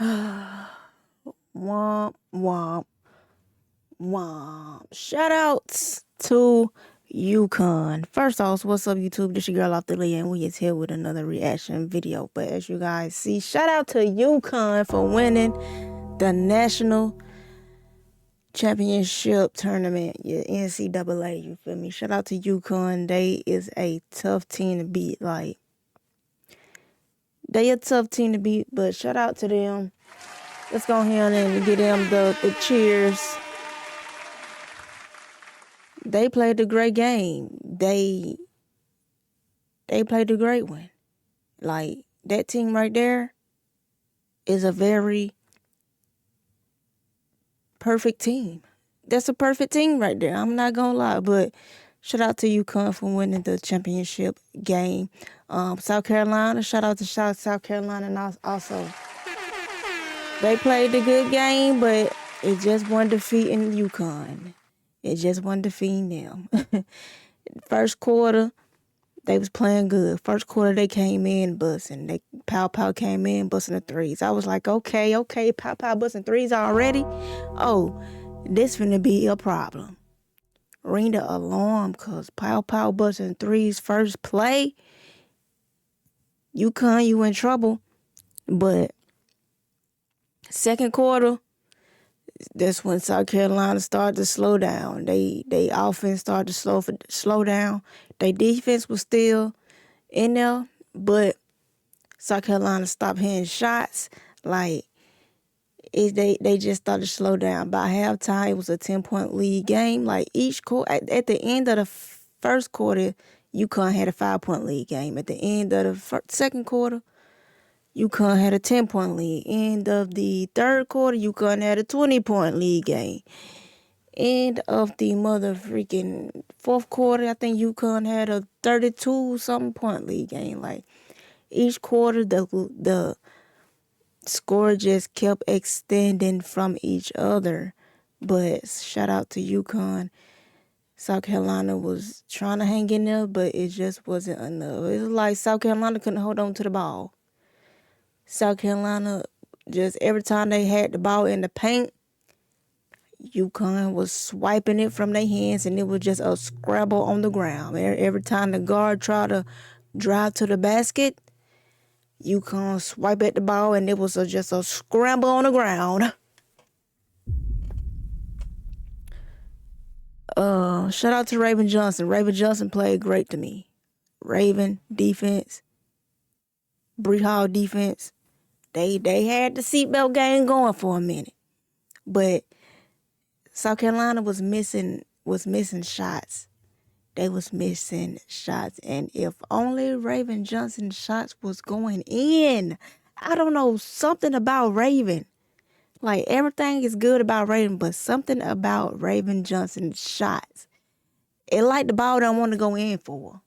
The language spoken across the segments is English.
Womp, womp, womp. Shout outs to UConn. First off, what's up, YouTube? This your girl off the lid, and we is here with another reaction video. But as you guys see, shout out to UConn for winning the national championship tournament, your NCAA. You feel me? Shout out to UConn. They is a tough team to beat. Like, they a tough team to beat, but shout out to them. Let's go ahead and get them the cheers. They played a great game. They played a great one. Like, that team right there is a very perfect team. That's a perfect team right there. I'm not gonna lie, but shout out to UConn for winning the championship game. South Carolina, shout out to South Carolina also. They played a good game, but it just wasn't defeating UConn. It just wasn't defeating them. First quarter, they was playing good. First quarter, they came in busting. Pow came in busting the threes. I was like, okay, Pow busting threes already? Oh, this finna be a problem. Ring the alarm, cause Pow busting threes first play. UConn, you in trouble. But second quarter, that's when South Carolina started to slow down. They offense started to slow down. Their defense was still in there, but South Carolina stopped hitting shots. Like, they just started to slow down. By halftime, it was a 10-point lead game. Like, each quarter, at the end of the first quarter, UConn had a 5-point lead game. At the end of the second quarter, UConn had a 10-point lead. End of the third quarter, UConn had a 20-point lead game. End of the mother freaking fourth quarter, I think UConn had a 32-something point lead game. Like, each quarter, the score just kept extending from each other. But shout out to UConn. South Carolina was trying to hang in there, but it just wasn't enough. It was like South Carolina couldn't hold on to the ball. South Carolina, just every time they had the ball in the paint, UConn was swiping it from their hands, and it was just a scrabble on the ground. Every time the guard tried to drive to the basket, UConn swipe at the ball, and it was just a scramble on the ground. Shout out to Raven Johnson. Raven Johnson played great to me. Raven defense, Bree Hall defense. They had the seatbelt game going for a minute, but South Carolina was missing shots. They was missing shots, and if only Raven Johnson's shots was going in. I don't know, something about Raven. Like, everything is good about Raven, but something about Raven Johnson's shots. It like the ball don't want to go in for.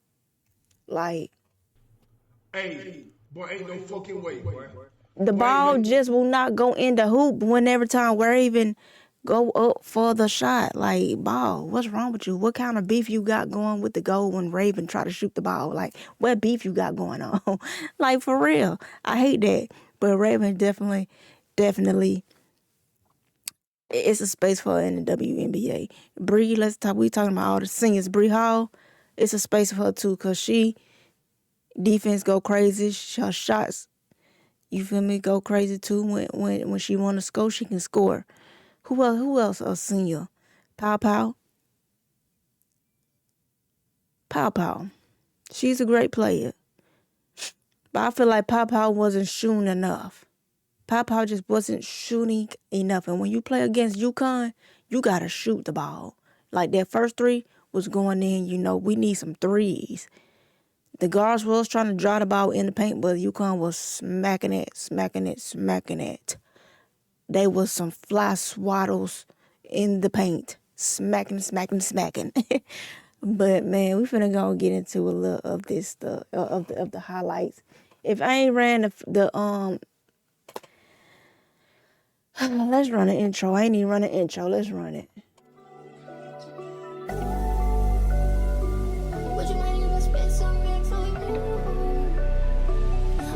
Like, hey, boy, ain't no fucking way, boy. The ball just will not go in the hoop whenever time Raven go up for the shot. Like, ball, what's wrong with you? What kind of beef you got going with the goal when Raven try to shoot the ball? Like, what beef you got going on? Like, for real. I hate that. But Raven definitely, it's a space for her in the WNBA. Bree, we talking about all the seniors. Bree Hall, it's a space for her too, because she, defense go crazy. Her shots, you feel me, go crazy too. When she want to score, she can score. Who else a senior? Pow. She's a great player. But I feel like Pow wasn't shooting enough. Pow just wasn't shooting enough. And when you play against UConn, you got to shoot the ball. Like, that first three was going in, we need some threes. The guards was trying to draw the ball in the paint, but UConn was smacking it. They was some fly swaddles in the paint. Smacking. But, man, we finna go get into a little of this stuff, of the highlights. If I ain't ran let's run an intro. I ain't even run an intro. Let's run it. Would you mind if I spend some racks on you?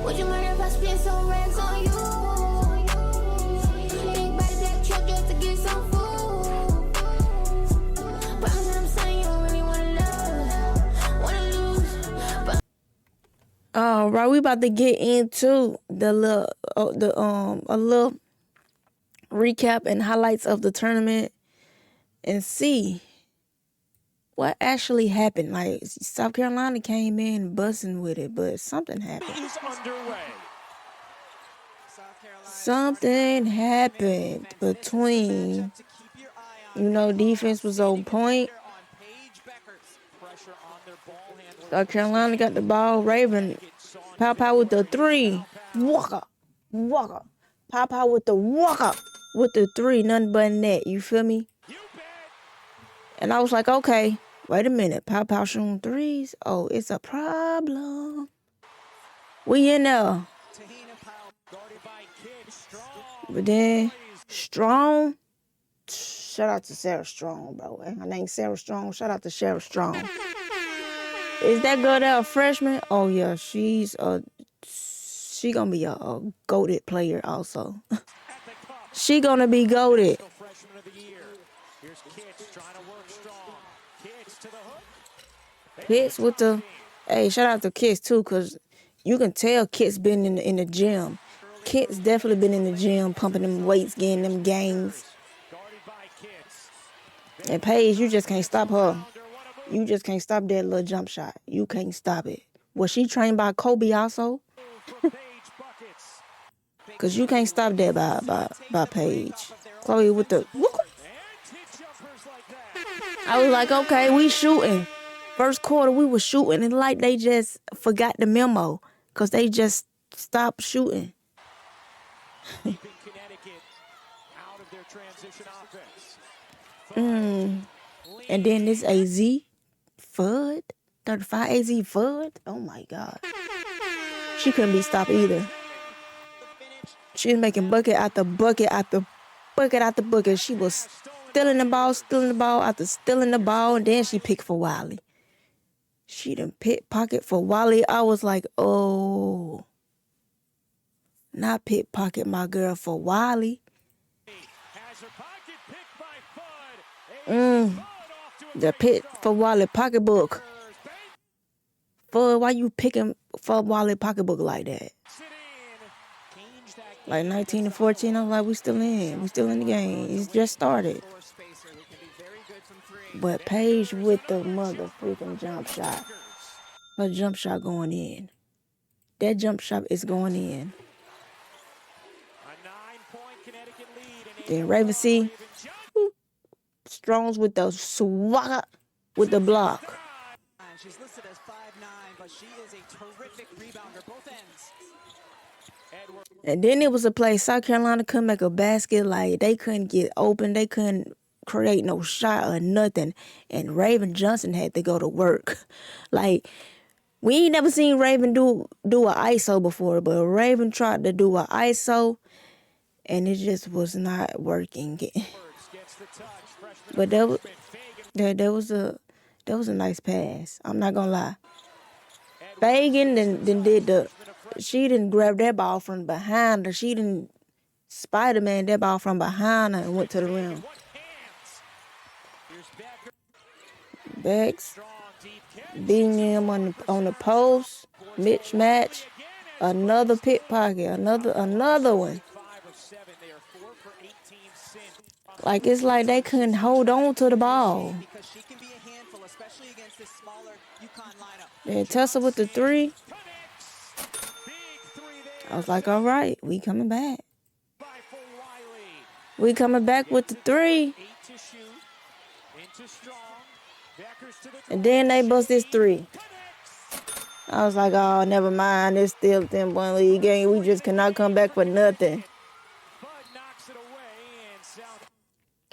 Would you mind if I spend some racks on you? right, we about to get into a little recap and highlights of the tournament and see what actually happened. Like, South Carolina came in busting with it, but something happened. Something happened between, defense was on point. South Carolina got the ball. Raven, Pow with the three. Walker. Pow with the walker. With the three, nothing but net. You feel me? And I was like, okay, wait a minute. Pow shooting threes? Oh, it's a problem. We in there. But then, Strong. Shout out to Sarah Strong, bro. Her name's Sarah Strong. Shout out to Sarah Strong. Is that girl that a freshman? Oh, yeah. She gonna be a goated player also. She gonna be goated. Kits with the... Hey, shout out to Kits, too, because you can tell Kits been in the gym. Kits definitely been in the gym, pumping them weights, getting them gains. And Paige, you just can't stop her. You just can't stop that little jump shot. You can't stop it. Was she trained by Kobe also? Because you can't stop that by Paige. Chloe with the... I was like, okay, we shooting. First quarter, we were shooting. And like they just forgot the memo. Because they just stopped shooting. And then this AZ, Fudd, 35 AZ Fudd. Oh my God. She couldn't be stopped either. She was making bucket after bucket after bucket after bucket. She was stealing the ball after stealing the ball, and then she picked for Wiley. She done pickpocket for Wiley. I was like, oh, not pickpocket my girl for Wiley. The pit for Wiley pocketbook. Fudd, why you picking for Wiley pocketbook like that? Like 19 to 14, I'm like, we still in the game. It's just started. But Paige with the mother freaking jump shot. Her jump shot going in. That jump shot is going in. Then Raven C. Strongs with the swat with the block. She's listed as 5'9", but she is a terrific rebounder, both ends. And then it was a play. South Carolina couldn't make a basket. Like, they couldn't get open. They couldn't create no shot or nothing. And Raven Johnson had to go to work. Like, we ain't never seen Raven do an ISO before, but Raven tried to do an ISO, and it just was not working. But that was a nice pass. I'm not gonna lie. Fagan then did she didn't grab that ball from behind her. She didn't Spider-Man that ball from behind her and went to the rim. Bex beating him on the post. Mitch match. Another pickpocket. Another one. Like, it's like they couldn't hold on to the ball. And Tessa with the three. I was like, all right, we coming back. We coming back with the three. And then they bust this three. I was like, oh, never mind. It's still a 10-point league game. We just cannot come back for nothing.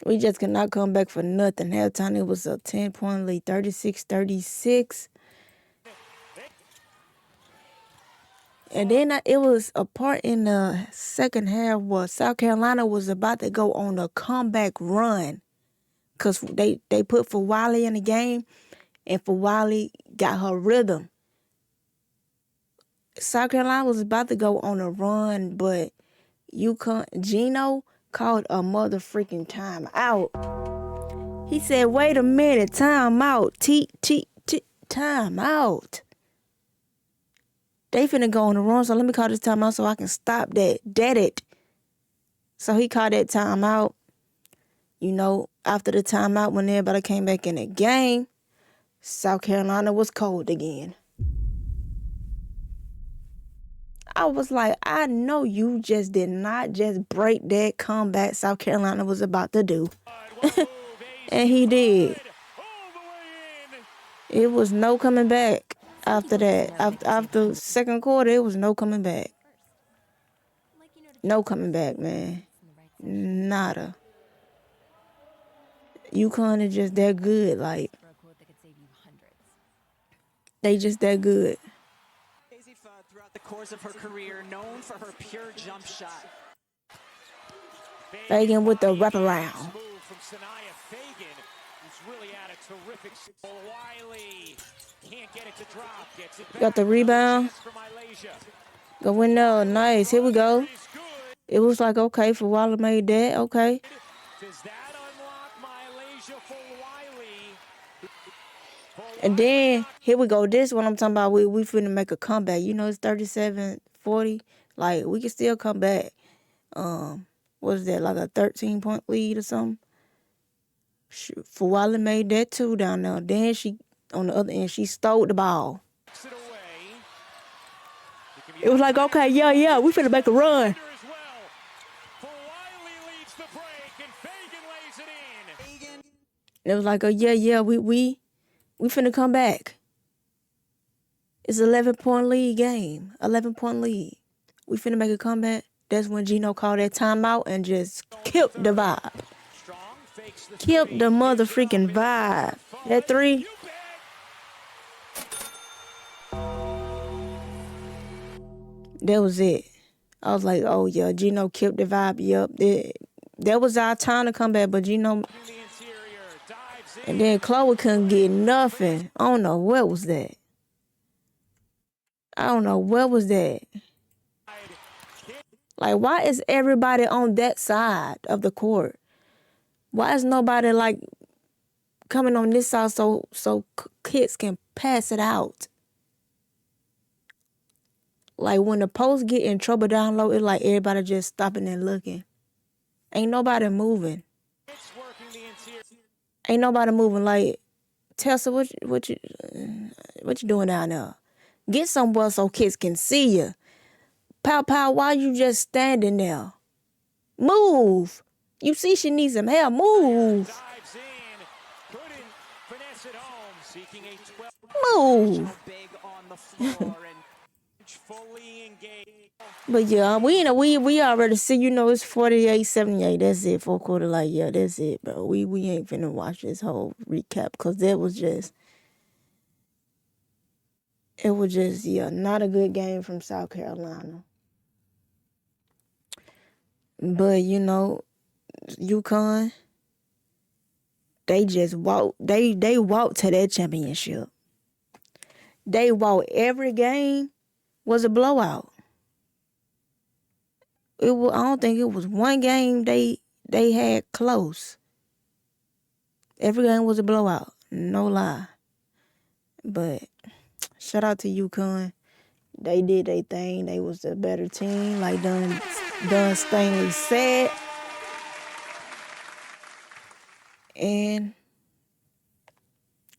We just cannot come back for nothing. Halftime, it was a 10-point lead, 36-36. And then it was a part in the second half where South Carolina was about to go on a comeback run. Because they put Fawali in the game, and Fawali got her rhythm. South Carolina was about to go on a run, but UConn, Gino called a mother freaking timeout. He said, wait a minute, timeout. Timeout. they finna go on the run, so let me call this timeout so I can stop that. Dead it. So he called that timeout. You know, after the timeout, when everybody came back in the game, South Carolina was cold again. I was like, I know you just did not just break that comeback South Carolina was about to do. And he did. It was no coming back after that. After second quarter, it was no coming back. No coming back, man. Nada. UConn is just that good. Like, they just that good. Throughout the course of her career, known for her pure jump shot. Fagan with the wraparound. From Sanaya Fagan, who's really at a terrific. Wiley can't get it to drop. Gets it back. Got the rebound. Go in there. Nice. Here we go. It was like, okay, for Wiley made that. Okay. Does that unlock Malaysia for Wiley? And then, here we go. This one I'm talking about. We finna make a comeback. You know, it's 37-40. Like, we can still come back. What is that, like a 13-point lead or something? Fuwala made that too down there. Then she, on the other end, she stole the ball. It was like, okay, yeah, we finna make a run. It was like, oh, yeah, we finna come back. It's 11-point lead game. 11-point lead. We finna make a comeback. That's when Gino called that timeout and just killed the vibe. Killed the mother freaking vibe. That three. That was it. I was like, oh yeah, Gino killed the vibe. Yup. That was our time to come back, but Gino. And then Chloe couldn't get nothing. I don't know what was that. Like, why is everybody on that side of the court? Why is nobody, like, coming on this side so kids can pass it out? Like, when the post get in trouble down low, it's like everybody just stopping and looking. Ain't nobody moving. Like, Tessa, what you doing down there? Get somewhere so kids can see you. Pow, why you just standing there? Move. You see she needs some help. Move. Move. But yeah, we already see, you know, it's 48-78. That's it, fourth quarter. Like, yeah, that's it, bro. We ain't finna watch this whole recap because it was just, yeah, not a good game from South Carolina. But, you know, UConn, they just walked. They walked to that championship. They walked. Every game was a blowout. I don't think it was one game they had close. Every game was a blowout. No lie. But shout out to UConn. They did their thing. They was the better team, like Don Stanley said. And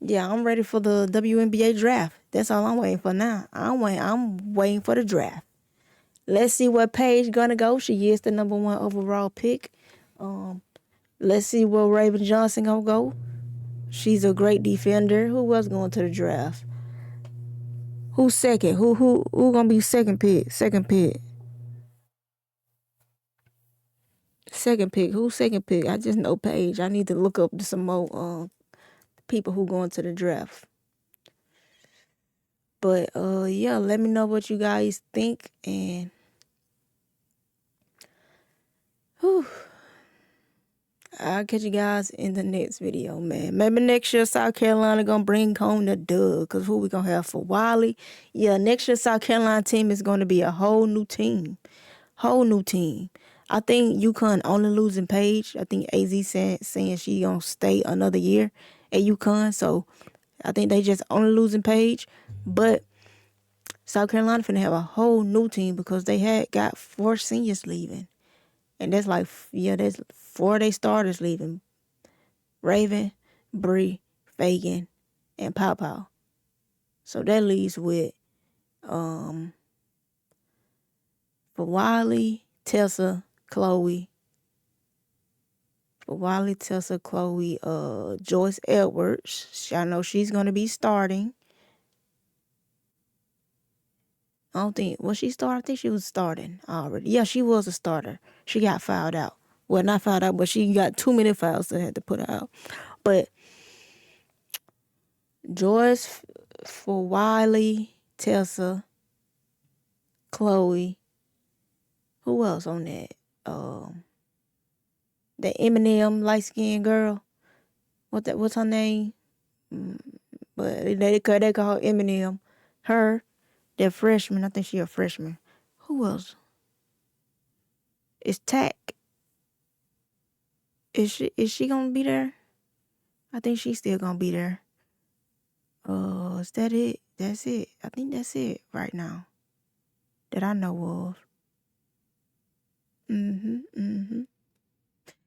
yeah, I'm ready for the WNBA draft. That's all I'm waiting for now. I'm waiting for the draft. Let's see what Paige gonna go. She is the number 1 overall pick. Let's see where Raven Johnson gonna go. She's a great defender. Who was going to the draft? Who's second? Who gonna be second pick? Second pick. Who's second pick? I just know Paige. I need to look up some more people who going to the draft. But yeah, let me know what you guys think, and I'll catch you guys in the next video, man. Maybe next year South Carolina gonna bring home the dub, cause who we gonna have for Wiley? Yeah, next year South Carolina team is gonna be a whole new team. I think UConn only losing Paige. I think AZ saying she gonna stay another year at UConn, so I think they just only losing Paige. But South Carolina finna have a whole new team because they had got 4 seniors leaving. And that's like, yeah, there's 4 of their starters leaving. Raven, Bree, Fagan, and Pow Pow. So that leaves with for Wiley, Tessa, Chloe. For Wiley, Tessa, Chloe, Joyce Edwards. I know she's gonna be starting. I don't think, was she starting? I think she was starting already. Yeah, she was a starter. She got fouled out. Well, not fouled out, but she got too many fouls that had to put her out. But Joyce for Wiley, Tessa, Chloe. Who else on that? That Eminem light skinned girl. What's her name? But they call her Eminem. Her, that freshman. I think she a freshman. Who else? Is Tack. Is she gonna be there? I think she's still gonna be there. Is that it? That's it. I think that's it right now that I know of.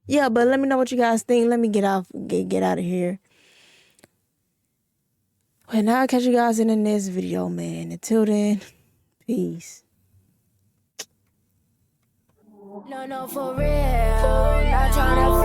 Yeah, but let me know what you guys think. Let me get out of here. And I'll catch you guys in the next video, man. Until then, peace. No, for real. Not tryna